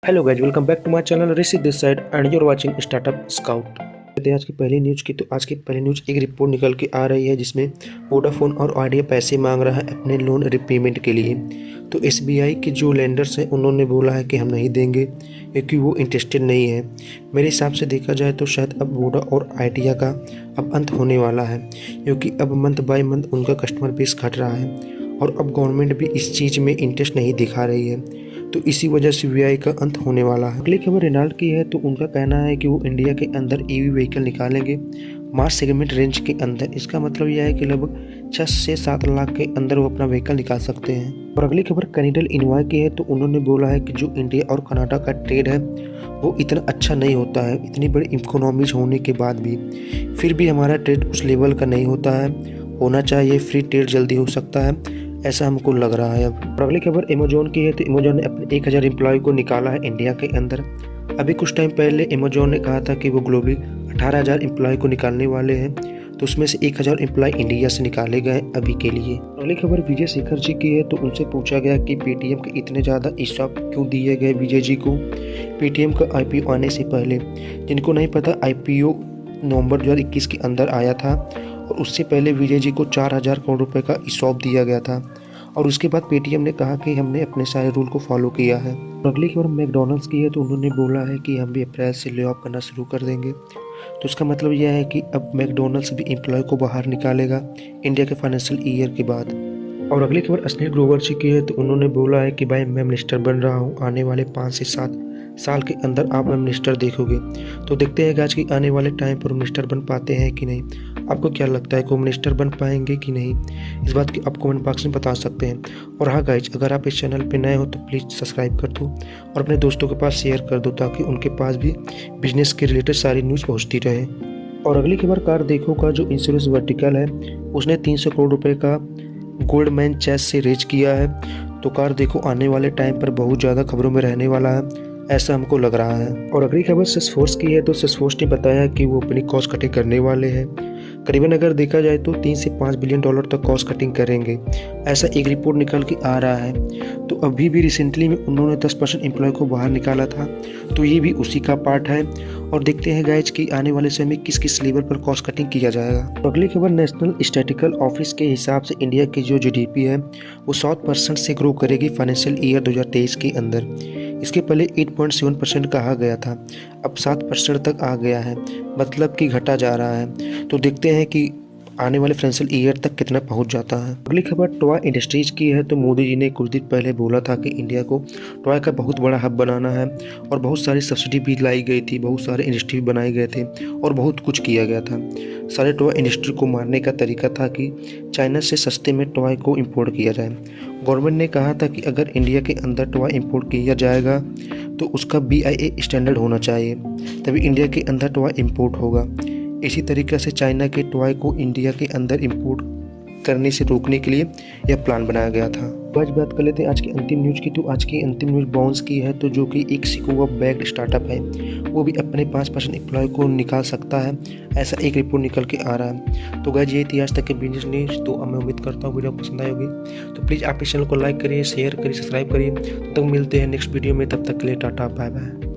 Hello guys, welcome back to my channel Rishi this side and you are watching startup scout. आज की पहली news की तो आज की पहली न्यूज़ एक रिपोर्ट निकल के आ रही है जिसमें वोडाफोन और आइडिया पैसे मांग रहा है अपने लोन रिपेमेंट के लिए। तो एसबीआई के जो लेंडर्स हैं उन्होंने बोला है कि हम नहीं देंगे क्योंकि वो इंटरेस्टेड नहीं है। मेरे हिसाब से देखा जाए तो शायद अब वोडा और आइडिया का अब अंत होने वाला है, क्योंकि अब मंथ बाय मंथ उनका कस्टमर बेस घट रहा है और अब गवर्नमेंट भी इस चीज़ में इंटरेस्ट नहीं दिखा रही है। तो इसी वजह से वीआई का अंत होने वाला है। अगली खबर रेनॉल्ट की है। तो उनका कहना है कि वो इंडिया के अंदर ईवी व्हीकल निकालेंगे मास सेगमेंट रेंज के अंदर। इसका मतलब यह है कि लगभग 6 से 7 लाख के अंदर वो अपना व्हीकल निकाल सकते हैं। और अगली खबर कैनेडियल इनवॉय की है। तो उन्होंने बोला है कि जो इंडिया और कनाडा का ट्रेड है वो इतना अच्छा नहीं होता है, इतनी बड़ी इकोनॉमीज होने के बाद भी फिर भी हमारा ट्रेड उस लेवल का नहीं होता है। होना चाहिए, फ्री ट्रेड जल्दी हो सकता है, ऐसा हमको लग रहा है अब। और अगली खबर अमेजोन की है। तो अमेजोन ने अपने 1000 एम्प्लॉय को निकाला है इंडिया के अंदर। अभी कुछ टाइम पहले अमेजोन ने कहा था कि वो ग्लोबली 18,000 एम्प्लॉय को निकालने वाले हैं, तो उसमें से 1000 एम्प्लॉय इंडिया से निकाले गए अभी के लिए। अगली खबर विजय शेखर जी की है। तो उनसे पूछा गया कि पेटीएम के इतने ज़्यादा ईसॉप क्यों दिए गए विजय जी को पेटीएम का आईपीओ आने से पहले। जिनको नहीं पता, आईपीओ नवंबर 2021 के अंदर आया था और उससे पहले विजय जी को 4000 करोड़ रुपए का ईसॉप दिया गया था और उसके बाद पेटीएम ने कहा कि हमने अपने सारे रूल को फॉलो किया है। अगली खबर मैकडॉनल्ड्स की है। तो उन्होंने बोला है कि हम भी अप्रैल से ले ऑफ करना शुरू कर देंगे। तो इसका मतलब यह है कि अब मैकडॉनल्ड्स भी एम्प्लॉय को बाहर निकालेगा इंडिया के फाइनेंशियल ईयर के बाद। और अगली खबर अश्लील ग्रोवर जी की है। तो उन्होंने बोला है कि भाई मैं मिनिस्टर बन रहा हूँ, आने वाले 5 से 7 साल के अंदर आप मिनिस्टर देखोगे। तो देखते हैं आज की आने वाले टाइम पर मिनिस्टर बन पाते हैं कि नहीं। आपको क्या लगता है कि वो मिनिस्टर बन पाएंगे कि नहीं, इस बात की आप कमेंट बॉक्स में बता सकते हैं। और हाँ गाइज, अगर आप इस चैनल पे नए हो तो प्लीज़ सब्सक्राइब कर दो और अपने दोस्तों के पास शेयर कर दो ताकि उनके पास भी बिजनेस के रिलेटेड सारी न्यूज़ पहुँचती रहे। और अगली खबर कार देखो का जो इंश्योरेंस वर्टिकल है उसने 300 करोड़ रुपये का गोल्डमैन चेस से रेज किया है। तो कार देखो आने वाले टाइम पर बहुत ज़्यादा खबरों में रहने वाला है, ऐसा हमको लग रहा है। और अगली खबर सेल्सफोर्स की है। तो सेल्सफोर्स ने बताया कि वो अपनी कॉस्ट कटिंग करने वाले हैं। करीबन अगर देखा जाए तो 3 से 5 बिलियन डॉलर तक कॉस्ट कटिंग करेंगे, ऐसा एक रिपोर्ट निकल के आ रहा है। तो अभी भी रिसेंटली में उन्होंने 10% एम्प्लॉय को बाहर निकाला था, तो ये भी उसी का पार्ट है। और देखते हैं गाइज कि आने वाले समय में किस किस लेवल पर कॉस्ट कटिंग किया जाएगा। अगली खबर नेशनल स्टैटिस्टिकल ऑफिस के हिसाब से इंडिया की जो जीडीपी है वो 7% से ग्रो करेगी फाइनेंशियल ईयर 2023 के अंदर। इसके पहले 8.7% कहा गया था, अब 7% तक आ गया है, मतलब कि घटा जा रहा है। तो देखते हैं कि आने वाले फाइनेंशियल ईयर तक कितना पहुंच जाता है। अगली खबर टॉय इंडस्ट्रीज की है। तो मोदी जी ने कुछ दिन पहले बोला था कि इंडिया को टॉय का बहुत बड़ा हब बनाना है और बहुत सारी सब्सिडी भी लाई गई थी, बहुत सारे इंडस्ट्री बनाए गए थे और बहुत कुछ किया गया था। सारे टॉय इंडस्ट्री को मारने का तरीका था कि चाइना से सस्ते में टॉय को इम्पोर्ट किया जाए। गवर्नमेंट ने कहा था कि अगर इंडिया के अंदर टॉय इम्पोर्ट किया जाएगा तो उसका BIA स्टैंडर्ड होना चाहिए, तभी इंडिया के अंदर टॉय इम्पोर्ट होगा। इसी तरीके से चाइना के टॉय को इंडिया के अंदर इंपोर्ट करने से रोकने के लिए यह प्लान बनाया गया था। आज बात कर लेते हैं आज की अंतिम न्यूज़ की। तो आज की अंतिम न्यूज़ बाउंस की है, तो जो कि एक सिकोवा बैक्ड स्टार्टअप है वो भी अपने 5% एम्प्लॉय को निकाल सकता है, ऐसा एक रिपोर्ट निकल के आ रहा है। तो गाइस, ये थी आज तक के बिजनेस न्यूज़। तो मैं उम्मीद करता हूँ वीडियो पसंद आई होगी। तो प्लीज़ आप इस चैनल को लाइक करिए, शेयर करिए, सब्सक्राइब करिए। तब तक मिलते हैं नेक्स्ट वीडियो में, तब तक के लिए टाटा बाय बाय।